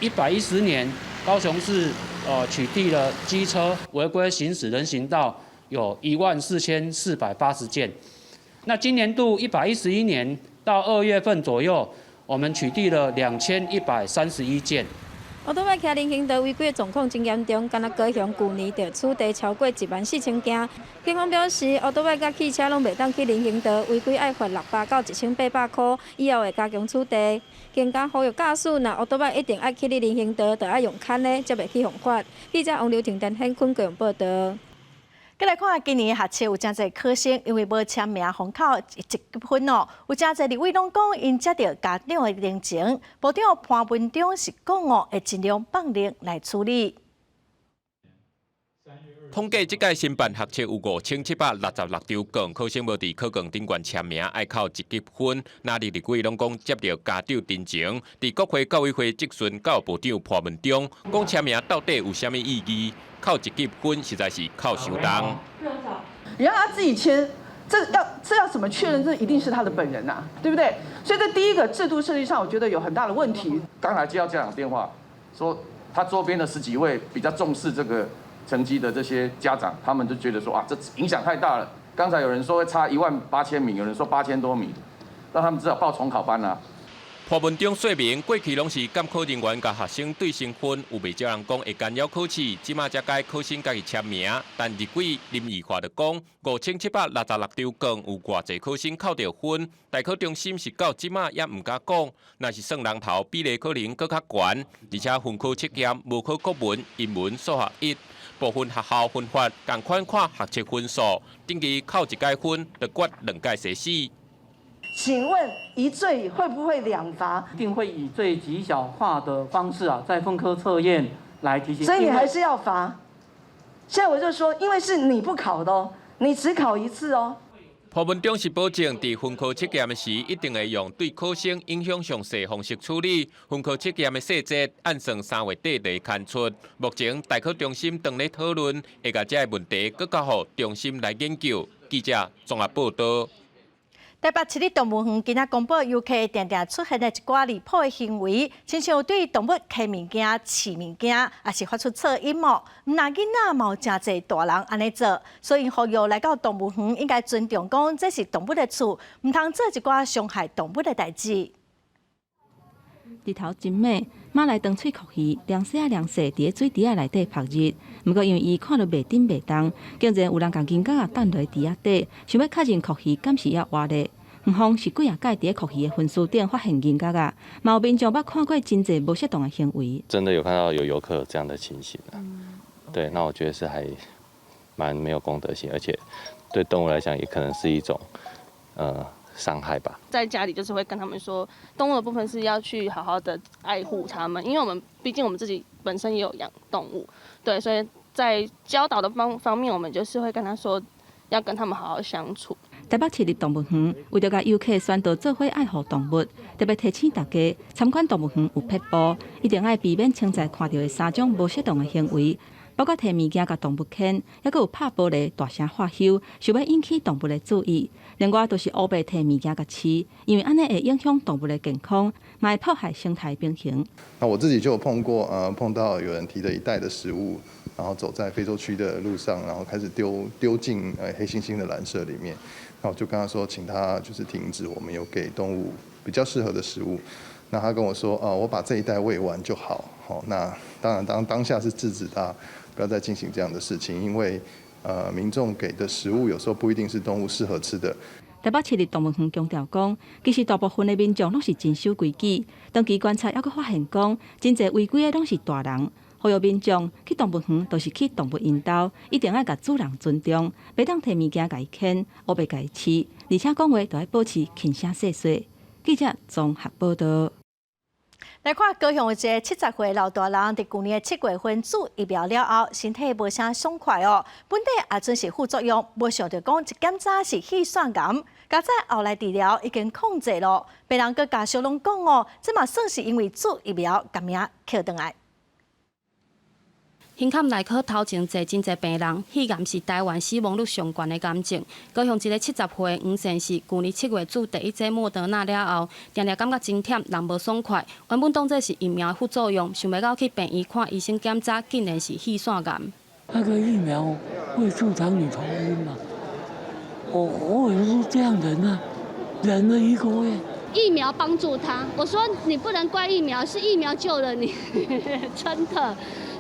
110年，高雄市取缔了机车违规行驶人行道。有14480件，那今年度111年到2月份左右，我们取缔了2131件。乌多摆骑人行道违规的状况真严重，敢若高雄去年就取缔超过14000件。警方表示，乌多摆甲汽车拢袂当去人行道，违规爱罚600到1800块，以后会加强处罚。更加呼吁驾驶，若乌多摆一定爱去人行道，就要用牵的，才袂去犯法。记者王刘婷、陈显坤高雄报道。再来看今年学测有真侪考生因为无签名封考一积分哦，有真侪立委拢讲因接到家长的零情，部长潘文忠是讲哦，会尽量放力来处理。统计这届申办学测有5766张卷，考生无伫考卷顶悬签名，爱考1级分。那立委拢讲接到家长陈情，伫国会教委会质询教育部长潘文忠，讲签名到底有啥物意义？考1级分实在是靠手动。你让他自己签，这要怎么确认？这一定是他的本人啊，对不对？所以这第一个制度设计上，我觉得有很大的问题。刚才接到家长电话，说他周边的10几位比较重视这个成绩的这些家长，他们就觉得说啊，这影响太大了。刚才有人说会差18000名，有人说8000多名，让他们只好报重考班啊。潘文忠说明，过去拢是监考人员甲学生对成分，有袂少人讲会干扰考试，即马才该考生家己签名。但立委林义华就讲，5766张卷有偌济考生扣到分，大考中心是到即马也唔敢讲，那是算人头比例可能搁较悬，而且分科测验无考国文、英文、数学1。部分学校分法同款看学测分数，等于扣1届分，就决2届实施。请问一罪会不会2罚？一定会以最极小化的方式在分科测验来提醒。所以你还是要罚。现在我就说，因为是你不考的哦，你只考1次哦。潘文忠是保证，伫分科测验时一定会用对考生影响上细方式处理。分科测验的细节按算3月底就会刊出。目前大考中心正咧讨论，会甲这个问题搁交予中心来研究。记者综合报道。台北市立动物园今仔公布游客常常出现的一寡离谱的行为，亲像对动物摕物件、饲物件，也是发出噪音哦。那囡仔嘛有真侪大人安尼做，所以呼吁来到动物园应该尊重，讲这是动物的厝，唔通做一寡伤害动物的代志。日头真美，马来长喙壳鱼凉细啊凉细，伫水池仔内底晒日。不过因为伊看到袂顶袂动，竟然有人甲金角等落池仔底，想要确认壳鱼敢是要活的。园方是几啊届伫壳鱼的分数顶发现金角啊，嘛有民众捌看过真侪无适当的行为。真的有看到有游客有这样的情形啊，对，那我觉得是还蛮没有公德心，而且对动物来讲也可能是一种伤害吧。在家里就是会跟他们说，动物的部分是要去好好的爱护它们，因为我们毕竟我们自己本身也有养动物，对，所以在教导的方面，我们就是会跟他说，要跟他们好好相处。台北市立动物园为了甲游客宣导做伙爱护动物，特别提醒大家参观动物园有撇步，一定要避免现在看到的3种无适当的行为。包括摕物件甲动物牵，还佫有拍玻璃、大声喝休，想要引起动物的注意。另外，都是乌白摕物件甲饲，因为安尼会影响动物的健康，嘛会破坏生态平衡。那我自己就有碰到有人提着1袋的食物，然后走在非洲区的路上，然后开始丢进黑猩猩的栏舍里面。那我就跟他说，请他就是停止，我们有给动物比较适合的食物。那他跟我说，我把这1袋喂完就好。好，那当然当下是制止他不要再进行这样的事情，因为民众给的食物有时候不一定是动物适合吃的。台北市立动物园强调讲，其实大部分的民众拢是真守规矩，长期观察还佫发现讲，真侪违规的拢是大人。呼吁民众去动物园都是去动物引导，一定要甲主人尊重，袂当摕物件甲伊牵，乌白甲伊饲，而且讲话都要保持轻声细细。记者综合报道。来看高雄一个70岁老大人，伫去年7月份注疫苗了后，身体无啥爽快哦。本地也准是副作用，无想到讲一检查是气栓癌，加在后来治疗已经控制了。病人佮家属拢讲哦，这嘛算是因为注疫苗甲命扣倒来。胸坎内科头前坐真侪病人，肺癌是台湾死亡率上悬的癌症。高雄一个70岁黄先生，去年7月注第1剂莫德纳了后，常常感觉真忝，人无爽快。原本当作是疫苗的副作用，想袂到去病院看医生检查，竟然是气栓癌。那个疫苗会助长你头晕吗？我也是这样忍了1个月。疫苗帮助他。我说你不能怪疫苗，是疫苗救了你，真的。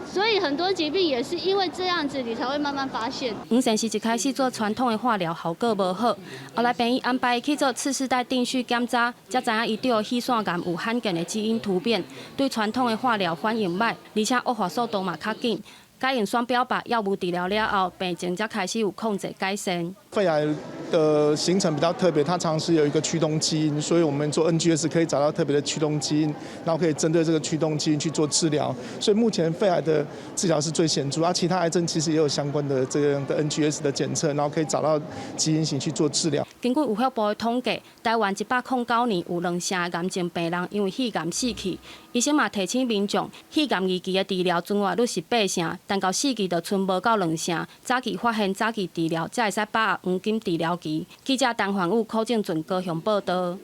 所以很多疾病也是因为这样子，你才会慢慢发现。黄先是一开始做传统的化疗，效果无好，后来病医安排去做次世代定序检查，才知影伊得血栓癌有罕见的基因突变，对传统的化疗反应歹，而且恶化速度嘛较紧。改用双标靶药物治疗了后，病情才开始有控制改善。肺癌的形成比较特别，它常常是有一个驱动基因，所以我们做 NGS 可以找到特别的驱动基因，然后可以针对这个驱动基因去做治疗。所以目前肺癌的治疗是最显著，其他癌症其实也有相关的这样的 NGS 的检测，然后可以找到基因型去做治疗。根据卫福部的统计，台湾109年有2成的癌症病人因为肺癌死去。医生嘛提醒民众，肺癌二期的治疗存活率是8成，但到4期就剩无到2成。早期发现、早期治疗，才会使把握黄金治疗期。记者陈焕武、柯正俊高雄报道。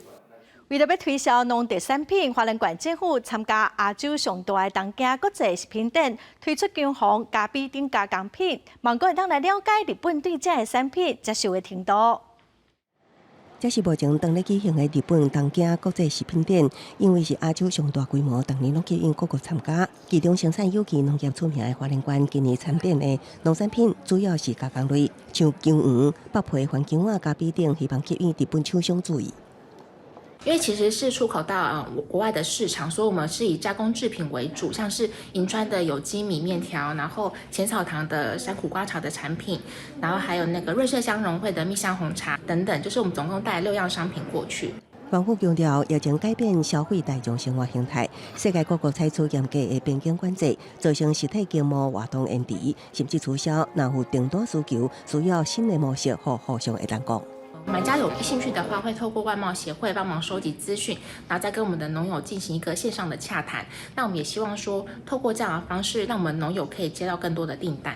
为了要推销农特产品，花莲县政府参加亚洲上大的东京国际食品展，推出姜黄、咖啡等加工品，望个会当来了解日本对这个产品接受的程度。这是目前当日举行的日本东京国际食品展，因为是亚洲上大规模，当年拢吸引各国参加。其中生产有机农业出名的花莲县，今年参展的农产品主要是加工类，像姜黄、北皮、番姜啊、咖啡等，希望吸引日本厂商注意。因为其实是出口到国外的市场，所以我们是以加工制品为主，像是银川的有机米面条，然后浅草堂的山苦瓜茶的产品，然后还有那个瑞麝香融汇的蜜香红茶等等，就是我们总共带6样商品过去。政府强调，疫情改变消费大众生活形态，世界各国采取严格的边境管制，造成实体经贸活动延迟，甚至取消。若有订单需求，需要新的模式和互相的单讲。买家有兴趣的话，会透过外贸协会帮忙收集资讯，然后再跟我们的农友进行一个线上的洽谈。那我们也希望说，透过这样的方式，让我们农友可以接到更多的订单。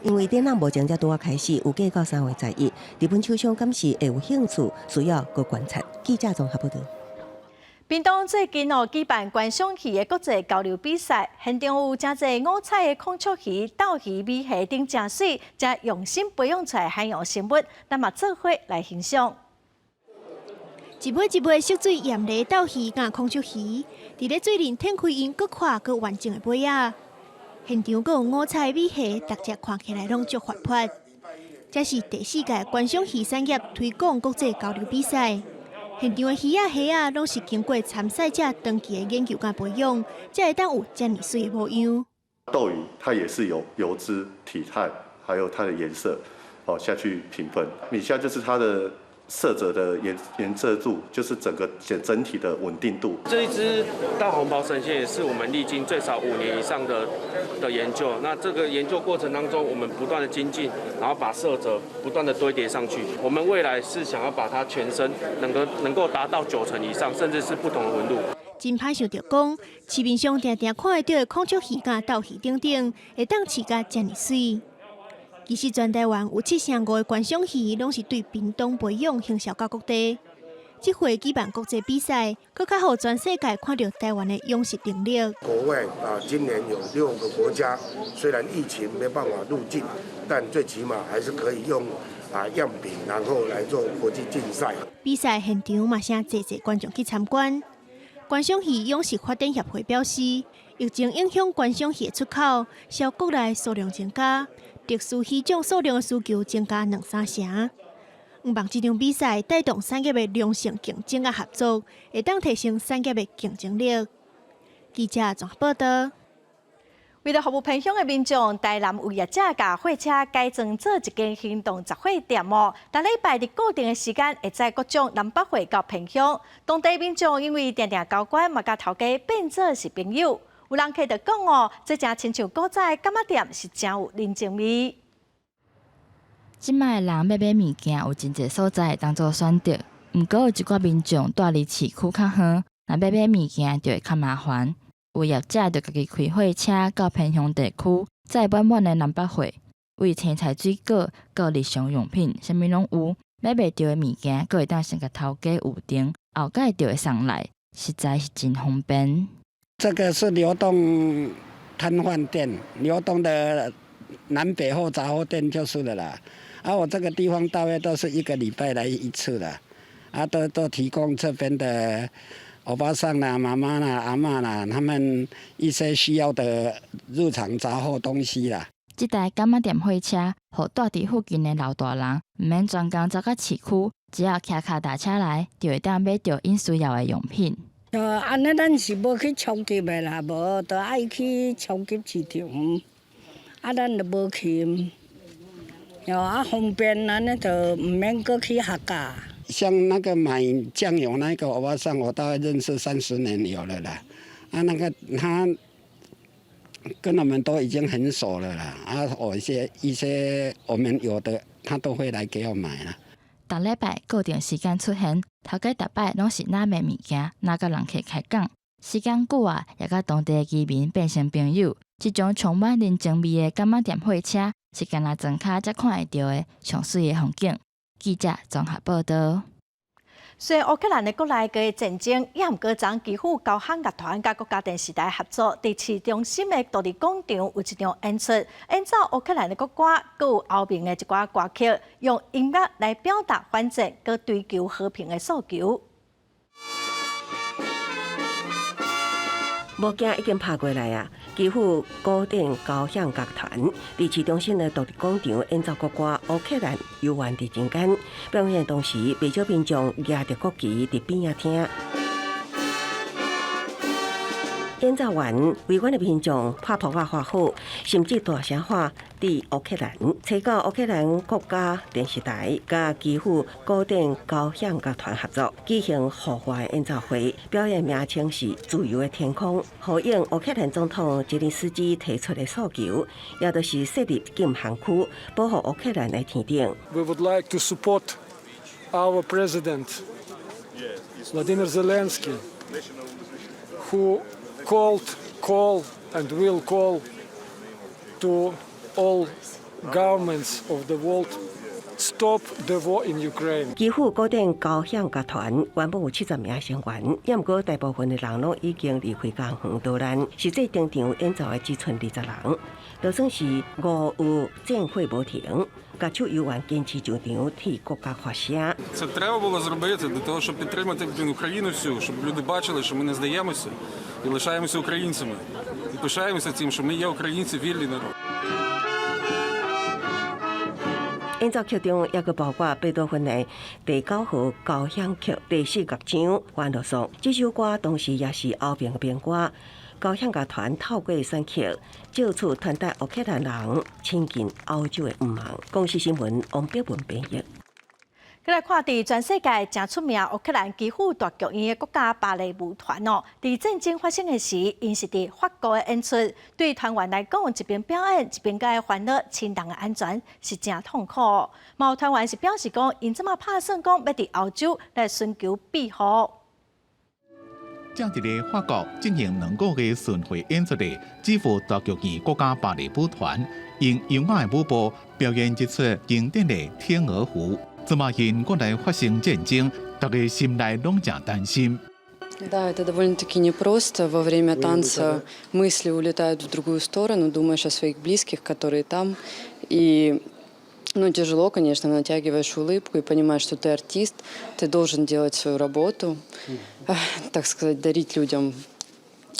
因为展览目前才拄啊开始，有计到3月11日，日本厂商敢是会有兴趣，需要搁观察。记者综合报道。屏东最近举办观赏鱼的国际交流比赛，现场有真侪5彩的孔雀鱼、斗鱼、米虾等真水，才用心培养出来海洋生物，咱嘛做伙来欣赏。一尾一尾色水艳丽斗鱼甲孔雀鱼，伫咧水里展开因搁快搁完整的尾仔。现场搁有5彩米虾，大只看起来拢足活泼。这是第4届观赏鱼产业推广国际交流比赛。现场的鱼仔虾仔拢是经过参赛者长期的研究甲培养，才会当有这么水的模样。斗鱼它也是有油脂、体态，还有它的颜色，下去评分。米虾就是它的色泽的颜色度，就是整体的稳定度。这一只大红袍神仙也是我们历经最少5年以上的研究。那这个研究过程当中，我们不断的精进，然后把色泽不断的堆叠上去。我们未来是想要把它全身能够达到90%以上，甚至是不同的纹路。真歹想着讲，市面上常常看得到的孔雀鱼甲斗鱼等等，会当饲甲这么水。其实全台湾有7成5的观赏鱼，拢是对屏东培养行销到各地。这回举办国际比赛，更较互全世界看到台湾的养殖能力。国外今年有6个国家，虽然疫情没办法入境，但最起码还是可以用样品，然后来做国际竞赛。比赛现场嘛，请侪观众去参观。观赏鱼养殖发展协会表示，疫情影响观赏鱼的出口，销国内数量增加。特殊鱼种数量的需求增加2-3成，希望这场比赛带动产业的良性竞争和合作，会当提升产业的竞争力。记者综合报道。为了服务偏乡的民众，台南有业者把货车改装做一间行动杂货店哦。但礼拜日固定的时间会载各种南北货到偏乡，当地民众因为常常交关，嘛甲头家变做是朋友。有人客就讲哦，这真亲像古早的柑仔店，是真有人情味。即摆人要买物件，有真侪所在当做选择，毋过有一寡民众住离市区较远，若要买物件就会较麻烦。有业者就家己开货车到偏乡地区，载满满的南北货，为青菜、水果、到日常用品，啥物拢有。买袂到的物件，阁会当先甲头家预定，后盖就会送来，实在是真方便。这个是流动摊贩店，流动的南北货杂货店就是了啦。我这个地方大约都是1个礼拜来1次了。都提供这边的欧巴桑啦、妈妈啦、阿嬷啦，他们一些需要的日常杂货东西啦。这台柑仔店货车，互住伫附近的老大人，唔免专工走到市区，只要骑脚踏车来，就会当买到因需要的用品。安尼咱是无去超级的啦，无就爱去超级市场，咱就无去。方便，安尼就唔免过去下架。像那个买酱油那个欧巴桑，我大概认识30年有了啦。那个他跟我们都已经很熟了啦。一些我们有的，他都会来给我买啦。逐礼拜固定时间出现，头家逐摆拢是拿卖物件，拿甲人客开讲。时间久啊，也甲当地的居民变成朋友。这种充满人情味的柑仔店货车，是干那庄脚才看会到的上水的风景。记者综合报道。虽然乌克兰的国内的战争，也毋过将基辅交响乐团甲国家电视台合作，伫市中心的独立广场有一场演出，演奏乌克兰的国歌，佮有后面的一寡歌曲，用音乐来表达反战，佮追求和平的诉求。幕镜已经拍过来啊！基辅古典交响乐团伫市中心的独立广场演奏国歌《乌克兰犹原伫人间》，表演同时，不少民众举着国旗伫边仔听。演奏完，围观的民众拍扑克欢呼，甚至大声喊“伫乌克兰”，找到乌克兰国家电视台甲基辅古典交响乐团合作举行户外演奏会，表演名称是《自由的天空》，呼应乌克兰总统泽连斯基提出的诉求，也就是设立禁航区，保护乌克兰的天顶。We would like to support our president Vladimir Zelensky, who call and will call to all governments of the world stop the war in Ukraine. 基辅古典交响乐团原本有70名成员，也毋过大部分的人拢已经离开家园逃难，实际登场演奏的只剩20人，就算是俄乌战火无停，歌手犹原坚持上场替国家发声。Це треба було зробити для того, щоб підтримати Україну всю, щоб люди бачили, що ми не здаємося і лишаємося українцями. І пишаємося тим, що ми є українці, вільний народ. 演奏曲中也佮包括贝多芬的第9号交响曲第4乐章《欢乐颂》。这首歌同时也是后面的编歌。交响乐团透过选曲，借此传达乌克兰人亲近欧洲的愿望。公司新闻王碧文编译。再来看，伫全世界真出名乌克兰基辅大剧院的国家芭蕾舞团哦，伫战争发生的时，因是伫法国的演出，对团员来讲，一边表演一边该烦恼亲人的安全是真痛苦。有团员是表示讲，因即马打算讲要伫欧洲来寻求庇护。正伫咧法国进行2个月巡回演出的基辅大剧院国家芭蕾舞团，用优雅的舞步表演一出经典的《天鹅湖》。这么因国内发生战争，大家心内拢真担心。Да, это довольно-таки непросто. Во время танца мысли улетают в другую сторону, думаешь о своих близких, которые там. И, тяжело, конечно, натягиваешь улыбку и понимаешь, что ты артист, ты должен делать свою работу, так сказать, дарить людям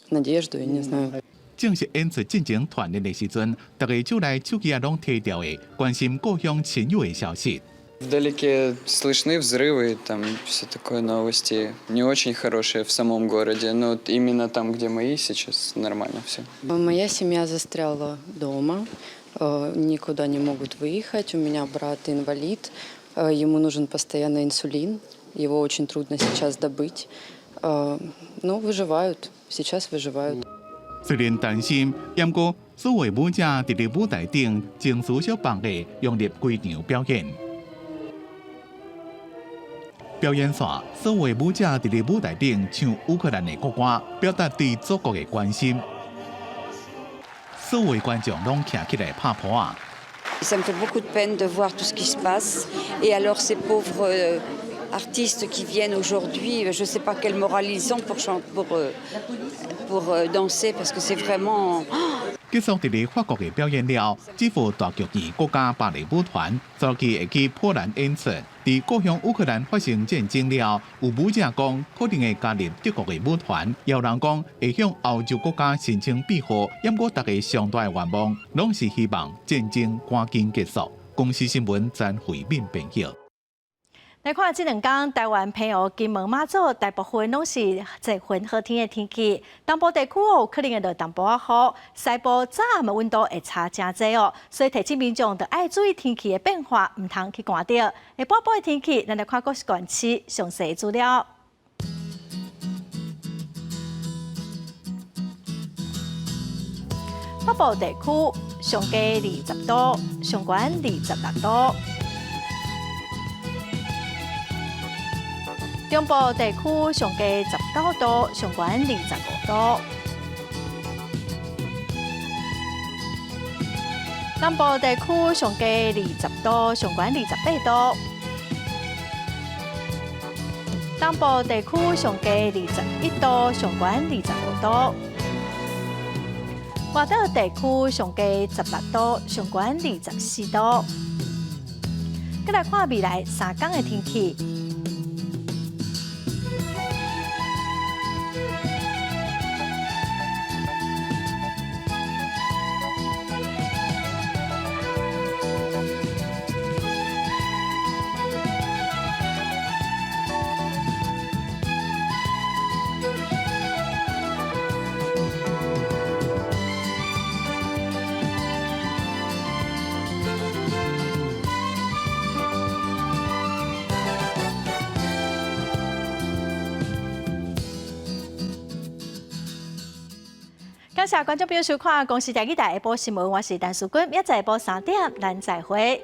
надежду, я не знаю. 正式演出进行团练的时阵，大家手内手机也拢提掉的，关心故乡亲友的消息。 Вдалеке слышны взрывы, там все такое новости не очень хорошие в самом городе, но вот именно там, где мы сейчас, нормально все. Моя семья застряла дома, никуда не могут выехать. У меня брат инвалид, ему нужен постоянно инсулин, его очень трудно сейчас добыть, но выживают, сейчас выживают. 虽然担心，不过所有舞者伫咧舞台顶情绪小放的用力规场表演。 表演线，所有舞者伫咧舞台顶唱乌克兰的国歌，表达对祖国的关心。所有观众拢站起来拍鼓啊！ Ça me fait beaucoup de peine de voir tout ce qui se passe. Et alors ces pauvres artistes qui viennent aujourd'hui, je ne sais pas quelle morale ils ont pour danser, parce que c'est vraiment... 结束伫咧法国嘅表演了，支付大剧院国家芭蕾舞团早期会去波兰演出。伫故乡乌克兰发生战争了，有舞者讲可能会加入德国嘅舞团，也有人讲会向欧洲国家申请庇护。不过大家上大嘅愿望，拢是希望战争赶紧结束。公司新闻詹惠敏编辑。来看这两天，台湾澎湖、金门、马祖大部分拢是在混好天的天气，东部地区可能会落淡薄仔雨，西部早暗的温度会差真济哦，所以提醒民众要爱注意天气的变化，唔通去寒着。下半部的天气，咱来看各县市详细资料。北部地区上低20度，上悬26度。中部地区上低19度，上悬25度；南部地区上低20度，上悬28度；东部地区上低21度，上悬25度；外岛地区上低16度，上悬24度。再来看未来3天的天气。感谢观众朋友收看《公视台语台下晡新闻》，我是陈淑君，明仔下晡3点，咱再会。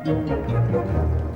Thank you.